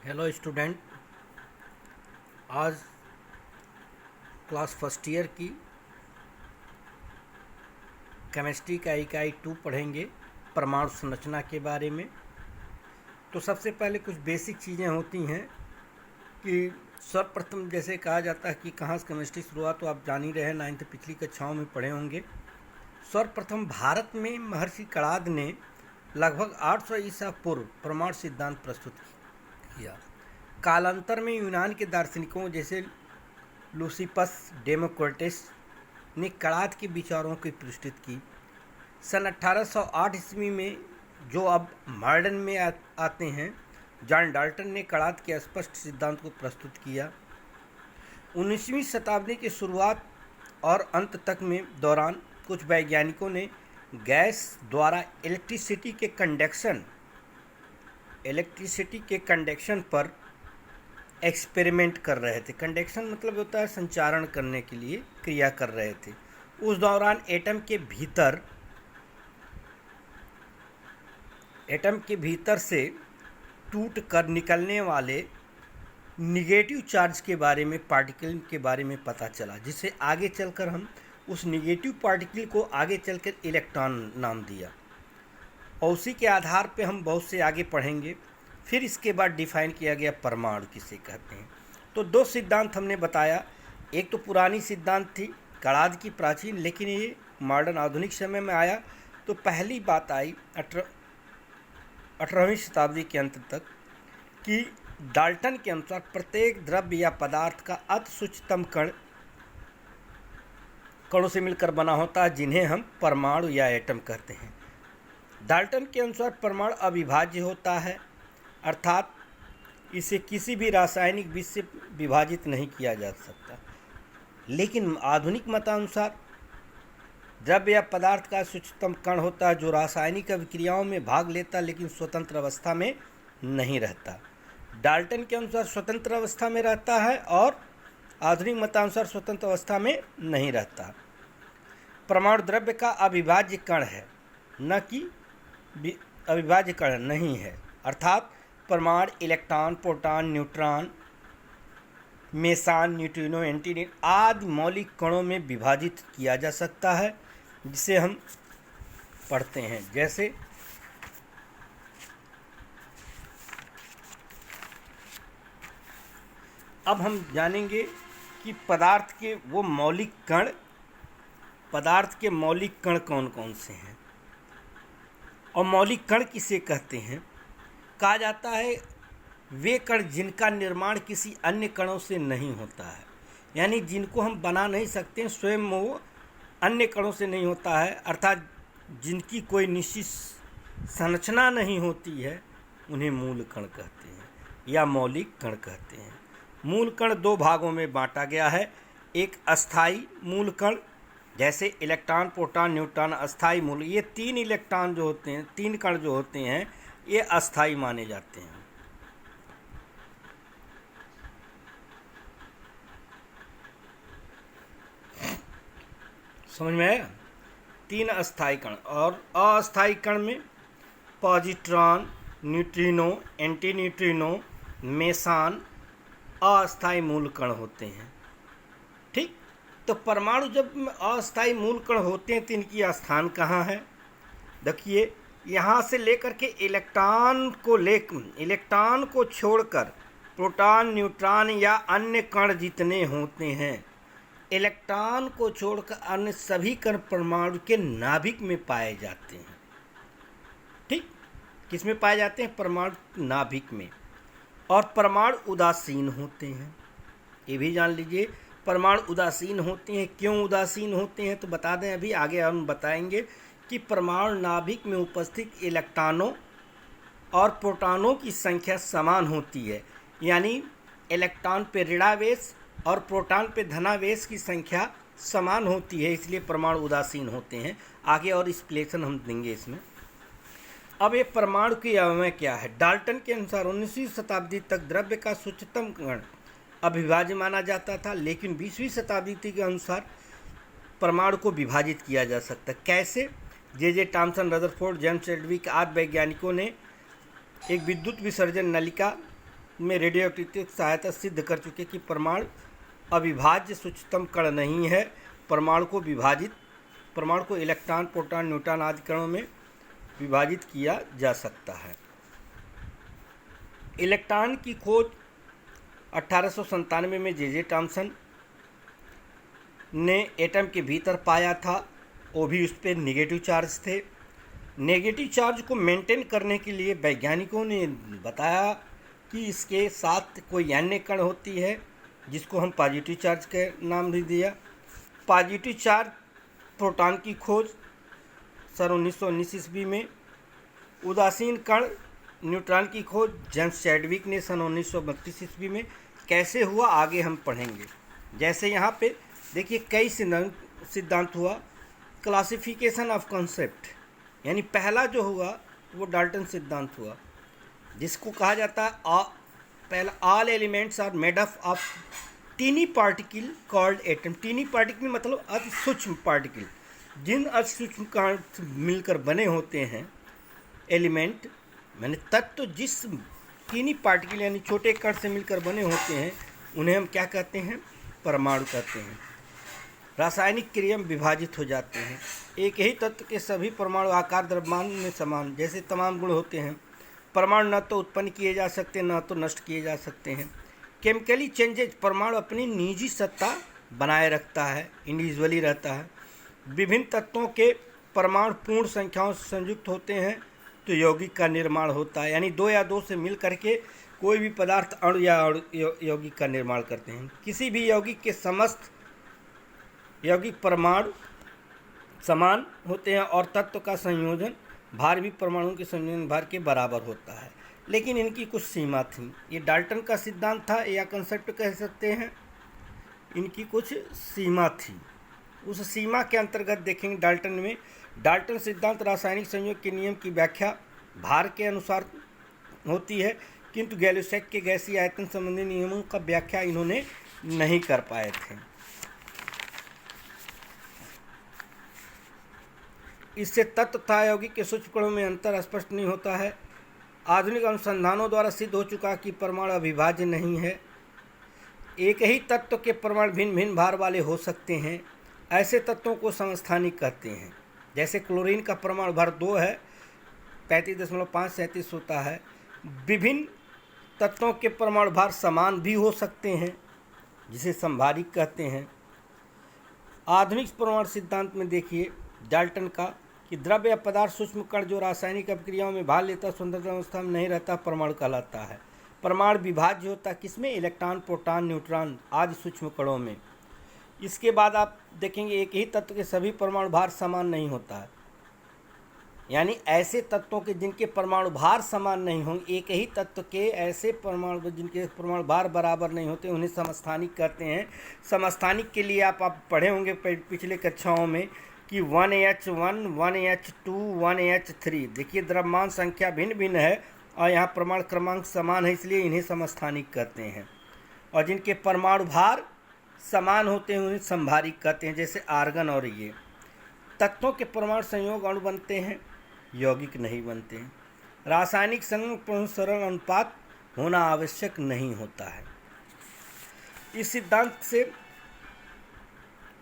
Hello student. आज class first year की chemistry का इकाई 2 पढ़ेंगे परमाणु संरचना के बारे में। तो सबसे पहले कुछ बेसिक चीज़ें होती हैं कि सर्वप्रथम जैसे कहा जाता है कि कहाँ से केमिस्ट्री शुरू हुआ, तो आप जान ही रहे हैं, 9th पिछली कक्षाओं में पढ़े होंगे। सर्वप्रथम भारत में महर्षि कणाद ने लगभग 800 ईसा पूर्व परमाणु सिद्धांत प्रस्तुत किया। कालांतर में यूनान के दार्शनिकों जैसे लूसिपस डेमोक्रिटस ने कणाद के विचारों की पुष्टि की। सन 1808 ईस्वी में, जो अब मॉडर्न में आते हैं, जॉन डाल्टन ने कणाद के स्पष्ट सिद्धांत को प्रस्तुत किया। 19वीं शताब्दी की शुरुआत और अंत तक में दौरान कुछ वैज्ञानिकों ने गैस द्वारा इलेक्ट्रिसिटी के कंडक्शन पर एक्सपेरिमेंट कर रहे थे। कंडक्शन मतलब होता है संचारण करने के लिए क्रिया कर रहे थे। उस दौरान एटम के भीतर से टूट कर निकलने वाले निगेटिव चार्ज के बारे में, पार्टिकल के बारे में पता चला, जिसे आगे चलकर हम उस निगेटिव पार्टिकल को आगे चलकर इलेक्ट्रॉन नाम दिया। और उसी के आधार पे हम बहुत से आगे पढ़ेंगे। फिर इसके बाद डिफाइन किया गया परमाणु किसे कहते हैं। तो दो सिद्धांत हमने बताया। एक तो पुरानी सिद्धांत थी कणाद की प्राचीन, लेकिन ये मॉडर्न आधुनिक समय में आया। तो पहली बात आई 18वीं शताब्दी के अंत तक कि डाल्टन के अनुसार प्रत्येक द्रव्य या पदार्थ का अति सूक्ष्मतम कणों से मिलकर बना होता है, जिन्हें हम परमाणु या एटम कहते हैं। डाल्टन के अनुसार परमाणु अविभाज्य होता है, अर्थात इसे किसी भी रासायनिक विष से विभाजित नहीं किया जा सकता। लेकिन आधुनिक मतानुसार द्रव्य या पदार्थ का सूक्ष्मतम कण होता है, जो रासायनिक अभिक्रियाओं में भाग लेता लेकिन स्वतंत्र अवस्था में नहीं रहता। डाल्टन के अनुसार स्वतंत्र अवस्था में रहता है और आधुनिक मतानुसार स्वतंत्र अवस्था में नहीं रहता। परमाणु द्रव्य का अविभाज्य कण है, न कि अविभाज्य कण नहीं है। अर्थात परमाणु electron, proton, neutron, Mason, neutrino, antineutrino आदि मौलिक कणों में विभाजित किया जा सकता है, जिसे हम पढ़ते हैं। जैसे अब हम जानेंगे कि पदार्थ के मौलिक कण कौन कौन से हैं और मौलिक कण किसे कहते हैं। कहा जाता है वे कण जिनका निर्माण किसी अन्य कणों से नहीं होता है, यानी जिनको हम बना नहीं सकते, स्वयं वो अन्य कणों से नहीं होता है, अर्थात जिनकी कोई निश्चित संरचना नहीं होती है, उन्हें मूल कण कहते हैं या मौलिक कण कहते हैं। मूल कण दो भागों में बांटा गया है। एक अस्थायी मूल कण, जैसे इलेक्ट्रॉन, प्रोटॉन, न्यूट्रॉन अस्थायी मूल। ये तीन कण जो होते हैं ये अस्थायी माने जाते हैं। समझ में आया? 3 अस्थायी कण। और अस्थायी कण में positron, neutrino, anti neutrino, Mason अस्थायी मूल कण होते हैं। ठीक, तो परमाणु जब अस्थायी मूल कण होते हैं तो इनकी स्थान कहाँ है? देखिए, यहाँ से लेकर के इलेक्ट्रॉन को छोड़कर प्रोटॉन, न्यूट्रॉन या अन्य कण जितने होते हैं, इलेक्ट्रॉन को छोड़कर अन्य सभी कण परमाणु के नाभिक में पाए जाते हैं। ठीक, किस में पाए जाते हैं? परमाणु नाभिक में। और परमाणु उदासीन होते हैं, ये भी जान लीजिए। परमाणु उदासीन होते हैं। क्यों उदासीन होते हैं तो बता दें, अभी आगे हम बताएंगे कि परमाणु नाभिक में उपस्थित इलेक्ट्रॉनों और प्रोटॉनों की संख्या समान होती है, यानी इलेक्ट्रॉन पे ऋणावेश और प्रोटॉन पे धनावेश की संख्या समान होती है, इसलिए परमाणु उदासीन होते हैं। आगे और एक्सप्लेनेशन हम देंगे इसमें। अब ये परमाणु की अवयव क्या है? डाल्टन के अनुसार 19वीं शताब्दी तक द्रव्य का सूक्ष्मतम कण अविभाज्य माना जाता था, लेकिन 20वीं शताब्दी के अनुसार परमाणु को विभाजित किया जा सकता है। कैसे? जे टॉमसन, रदरफोर्ड, जेम्स एडविक आदि वैज्ञानिकों ने एक विद्युत विसर्जन नलिका में रेडियोएक्टिविटी की सहायता सिद्ध कर चुके कि परमाणु अविभाज्य सूक्ष्मतम कण नहीं है। परमाणु को इलेक्ट्रॉन, प्रोटॉन, न्यूट्रॉन आदि कणों में विभाजित किया जा सकता है। इलेक्ट्रॉन की खोज 1897 में जे थॉम्सन ने एटम के भीतर पाया था। वो भी उस पर नेगेटिव चार्ज थे। नेगेटिव चार्ज को मेंटेन करने के लिए वैज्ञानिकों ने बताया कि इसके साथ कोई अन्य कण होती है जिसको हम पॉजिटिव चार्ज के नाम भी दिया। पॉजिटिव चार्ज प्रोटॉन की खोज सन 1919 ईस्वी में। उदासीन कण न्यूट्रॉन की खोज जेम्स चैडविक ने सन 1932 ईस्वी में। कैसे हुआ आगे हम पढ़ेंगे। जैसे यहाँ पे देखिए कई सिद्धांत हुआ। क्लासिफिकेशन ऑफ कॉन्सेप्ट, यानी पहला जो हुआ वो डाल्टन सिद्धांत हुआ, जिसको कहा जाता है पहला all elements are made up of tiny particle called atom. Tiny particle मतलब अति सूक्ष्म पार्टिकल। जिन अति सूक्ष्म कण मिलकर बने होते हैं एलिमेंट माने तत्व, जिस टीनी पार्टिकल यानी छोटे कण से मिलकर बने होते हैं उन्हें हम क्या कहते हैं? परमाणु कहते हैं। रासायनिक क्रिया में विभाजित हो जाते हैं। एक ही तत्व के सभी परमाणु आकार द्रव्यमान में समान जैसे तमाम गुण होते हैं। परमाणु न तो उत्पन्न किए जा सकते न तो नष्ट किए जा सकते हैं। केमिकली चेंजेज, परमाणु अपनी निजी सत्ता बनाए रखता है, इंडिविजुअली रहता है। विभिन्न तत्वों के परमाणु पूर्ण संख्याओं से संयुक्त होते हैं तो यौगिक का निर्माण होता है, यानी दो या दो से मिल करके कोई भी पदार्थ अणु या यौगिक का निर्माण करते हैं। किसी भी यौगिक के समस्त यौगिक परमाणु समान होते हैं और तत्व का संयोजन भार भी परमाणु के संयोजन भार के बराबर होता है, लेकिन इनकी कुछ सीमा थी। ये डाल्टन का सिद्धांत था या कंसेप्ट कह सकते हैं। इनकी कुछ सीमा थी। उस सीमा के अंतर्गत देखेंगे डाल्टन सिद्धांत रासायनिक संयोग के नियम की व्याख्या भार के अनुसार होती है, किंतु गैलुसैक के गैसीय आयतन संबंधी नियमों का व्याख्या इन्होंने नहीं कर पाए थे। इससे तत्व तथा यौगिक के सूक्ष्म कणों में अंतर स्पष्ट नहीं होता है। आधुनिक अनुसंधानों द्वारा सिद्ध हो चुका कि परमाणु अविभाज्य नहीं है। एक ही तत्व के परमाणु भिन्न भिन्न भार वाले हो सकते हैं। ऐसे तत्वों को समस्थानिक कहते हैं। जैसे क्लोरीन का परमाणु भार 2 है, 35.537 होता है। विभिन्न तत्वों के परमाणु भार समान भी हो सकते हैं, जिसे समभारिक कहते हैं। आधुनिक परमाणु सिद्धांत में देखिए डाल्टन का कि द्रव्य या पदार्थ सूक्ष्म कण जो रासायनिक अभिक्रियाओं में भाग लेता स्वतंत्र अवस्था में नहीं रहता परमाणु कहलाता है। परमाणु विभाज्य होता है किसमें? इलेक्ट्रॉन, प्रोटॉन, न्यूट्रॉन आदि सूक्ष्म कणों में। इसके बाद आप देखेंगे एक ही तत्व के सभी परमाणु भार समान नहीं होता है, यानी ऐसे तत्वों के जिनके परमाणु भार समान नहीं होंगे, एक ही तत्व के ऐसे परमाणु जिनके परमाणु भार बराबर नहीं होते उन्हें समस्थानिक कहते हैं। समस्थानिक के लिए आप पढ़े होंगे पिछले कक्षाओं में कि 1H1, 1H2, 1H3। देखिए द्रव्यमान संख्या भिन्न भिन्न है और यहाँ परमाणु क्रमांक समान है, इसलिए इन्हें समस्थानिक कहते हैं। और जिनके परमाणु भार समान होते हैं उन्हें समभारिक कहते हैं, जैसे आर्गन। और ये तत्वों के परमाणु संयोग अणु बनते हैं, यौगिक नहीं बनते हैं। रासायनिक संघ सरल अनुपात होना आवश्यक नहीं होता है। इस सिद्धांत से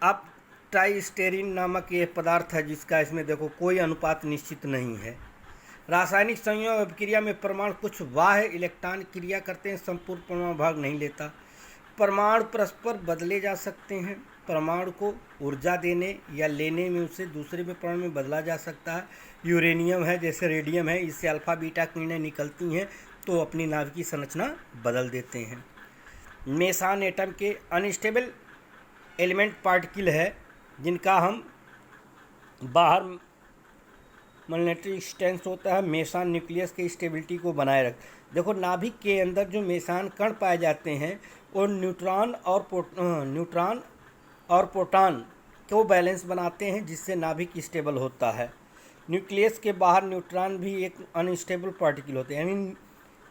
आप ट्राइस्टेरिन नामक ये पदार्थ है जिसका इसमें देखो कोई अनुपात निश्चित नहीं है। रासायनिक संयोग अभिक्रिया में परमाणु कुछ बाह्य इलेक्ट्रॉन क्रिया करते हैं, संपूर्ण परमाणु भाग नहीं लेता। परमाणु परस्पर बदले जा सकते हैं। परमाणु को ऊर्जा देने या लेने में उसे दूसरे में परमाणु में बदला जा सकता है। यूरेनियम है जैसे रेडियम है, इससे अल्फा बीटा किरणें निकलती हैं तो अपनी नाभिकीय संरचना बदल देते हैं। मेसान एटम के अनस्टेबल एलिमेंट पार्टिकल है जिनका हम बाहर मैग्नेटिक स्टेंस होता है, मेसान न्यूक्लियस के स्टेबिलिटी को बनाए रख। देखो नाभिक के अंदर जो मेसान कण पाए जाते हैं वो न्यूट्रॉन और प्रोटॉन को बैलेंस बनाते हैं, जिससे नाभिक स्टेबल होता है। न्यूक्लियस के बाहर न्यूट्रॉन भी एक अनस्टेबल पार्टिकल होते हैं, यानी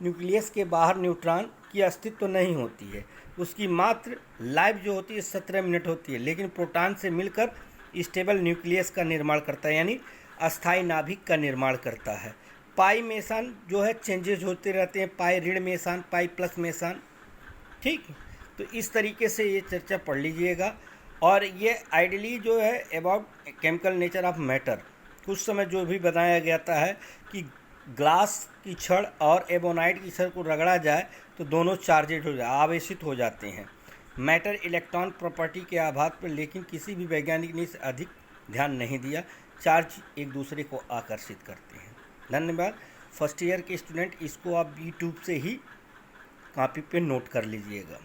न्यूक्लियस के बाहर न्यूट्रॉन की अस्तित्व नहीं होती है। उसकी मात्र लाइफ जो होती है 17 मिनट होती है, लेकिन प्रोटॉन से मिलकर स्टेबल न्यूक्लियस का निर्माण करता है, यानी अस्थायी नाभिक का निर्माण करता है। पाई मेसान जो है चेंजेज होते रहते हैं, पाई ऋण मेसान, पाई प्लस मेसान। ठीक, तो इस तरीके से ये चर्चा पढ़ लीजिएगा। और ये आइडियली जो है about chemical nature of matter, कुछ समय जो भी बताया गया है कि ग्लास की छड़ और एबोनाइट की छड़ को रगड़ा जाए तो दोनों चार्जेड हो जाए, आवेशित हो जाते हैं मैटर इलेक्ट्रॉन प्रॉपर्टी के आधार पर, लेकिन किसी भी वैज्ञानिक ने इसे अधिक ध्यान नहीं दिया। चार्ज एक दूसरे को आकर्षित करते हैं। धन्यवाद। फर्स्ट ईयर के स्टूडेंट इसको आप यूट्यूब से ही कॉपी पे नोट कर लीजिएगा।